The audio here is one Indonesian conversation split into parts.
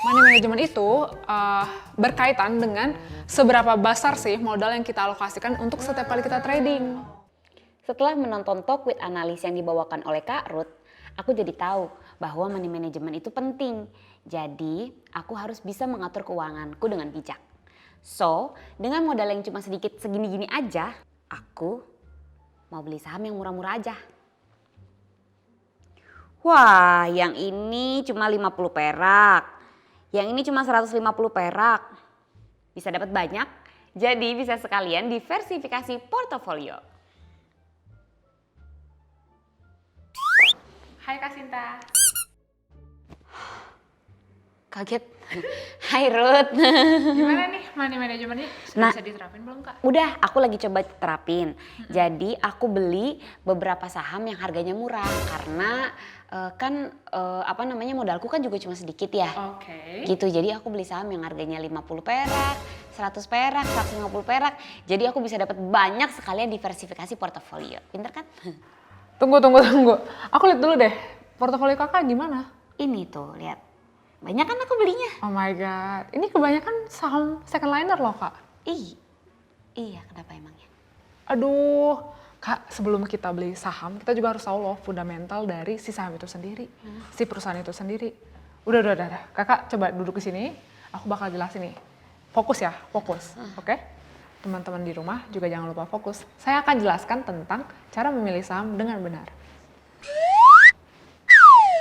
Money management itu berkaitan dengan seberapa besar sih modal yang kita alokasikan untuk setiap kali kita trading. Setelah menonton Talk with Analis yang dibawakan oleh Kak Ruth, aku jadi tahu bahwa money management itu penting. Jadi, aku harus bisa mengatur keuanganku dengan bijak. So, dengan modal yang cuma sedikit segini-gini aja, aku mau beli saham yang murah-murah aja. Wah, yang ini cuma 50 perak. Yang ini cuma 150 perak. Bisa dapat banyak, jadi bisa sekalian diversifikasi portofolio. Hai Kak Sinta. Kaget. Hai Ruth. Gimana nih money managementnya? Sudah bisa diterapin belum Kak? Udah, aku lagi coba terapin. Jadi aku beli beberapa saham yang harganya murah karena modalku kan juga cuma sedikit ya. Oke. Gitu, jadi aku beli saham yang harganya 50 perak, 100 perak, 150 perak. Jadi aku bisa dapat banyak sekalian diversifikasi portofolio. Pinter kan? Tunggu. Aku lihat dulu deh. Portofolio Kakak gimana? Ini tuh, lihat. Banyak kan aku belinya. Oh my god. Ini kebanyakan saham second liner loh Kak. Iya, kenapa emangnya? Aduh, Kak, sebelum kita beli saham, kita juga harus tahu loh fundamental dari si saham itu sendiri, si perusahaan itu sendiri. Udah. Kakak coba duduk di sini, aku bakal jelasin nih. Fokus ya, fokus. Oke? Teman-teman di rumah juga jangan lupa fokus. Saya akan jelaskan tentang cara memilih saham dengan benar.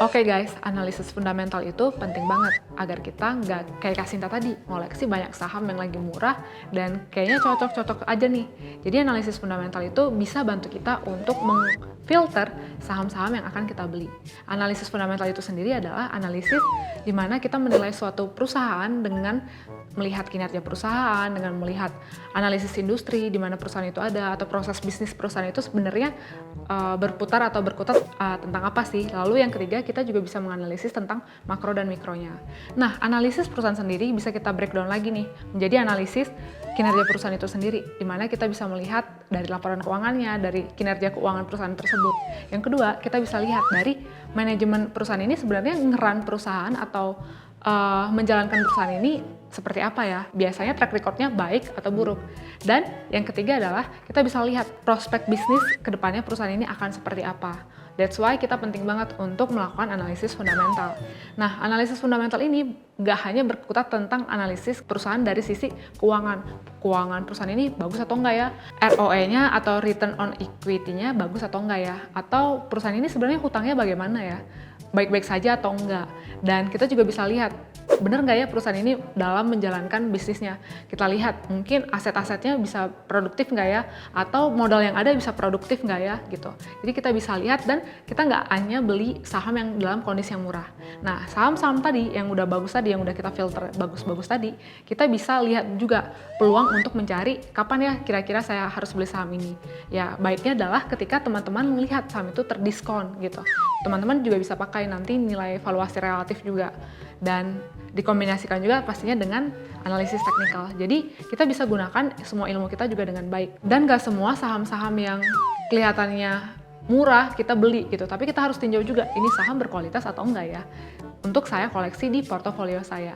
Oke guys, analisis fundamental itu penting banget agar kita nggak kayak Kak Sinta tadi, ngoleksi banyak saham yang lagi murah dan kayaknya cocok-cocok aja nih. Jadi analisis fundamental itu bisa bantu kita untuk memfilter saham-saham yang akan kita beli. Analisis fundamental itu sendiri adalah analisis di mana kita menilai suatu perusahaan dengan melihat kinerja perusahaan, dengan melihat analisis industri di mana perusahaan itu ada, atau proses bisnis perusahaan itu sebenarnya berputar atau berkutat tentang apa sih. Lalu yang ketiga, kita juga bisa menganalisis tentang makro dan mikronya. Nah, analisis perusahaan sendiri bisa kita breakdown lagi nih, menjadi analisis kinerja perusahaan itu sendiri, di mana kita bisa melihat dari laporan keuangannya, dari kinerja keuangan perusahaan tersebut. Yang kedua, kita bisa lihat dari manajemen perusahaan ini sebenarnya ngeran perusahaan atau menjalankan perusahaan ini seperti apa ya, biasanya track recordnya baik atau buruk. Dan yang ketiga adalah kita bisa lihat prospek bisnis ke depannya perusahaan ini akan seperti apa. That's why kita penting banget untuk melakukan analisis fundamental. Nah, analisis fundamental ini gak hanya berkutat tentang analisis perusahaan dari sisi keuangan. Keuangan perusahaan ini bagus atau enggak ya? ROE-nya atau return on equity-nya bagus atau enggak ya? Atau perusahaan ini sebenarnya hutangnya bagaimana ya? Baik-baik saja atau enggak? Dan kita juga bisa lihat benar nggak ya perusahaan ini dalam menjalankan bisnisnya. Kita lihat mungkin aset-asetnya bisa produktif nggak ya, atau modal yang ada bisa produktif nggak ya gitu. Jadi kita bisa lihat dan kita nggak hanya beli saham yang dalam kondisi yang murah. Nah, saham-saham tadi yang udah bagus tadi, yang udah kita filter bagus-bagus tadi, kita bisa lihat juga peluang untuk mencari kapan ya kira-kira saya harus beli saham ini. Ya, baiknya adalah ketika teman-teman melihat saham itu terdiskon gitu. Teman-teman juga bisa pakai nanti nilai valuasi relatif juga. Dan dikombinasikan juga pastinya dengan analisis teknikal. Jadi kita bisa gunakan semua ilmu kita juga dengan baik. Dan gak semua saham-saham yang kelihatannya murah kita beli gitu, tapi kita harus tinjau juga ini saham berkualitas atau enggak ya untuk saya koleksi di portofolio saya.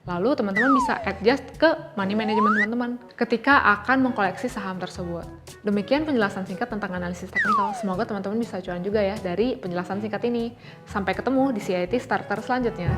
Lalu teman-teman bisa adjust ke money management teman-teman ketika akan mengkoleksi saham tersebut. Demikian penjelasan singkat tentang analisis teknikal. Semoga teman-teman bisa cuan juga ya dari penjelasan singkat ini. Sampai ketemu di CIT Starter selanjutnya.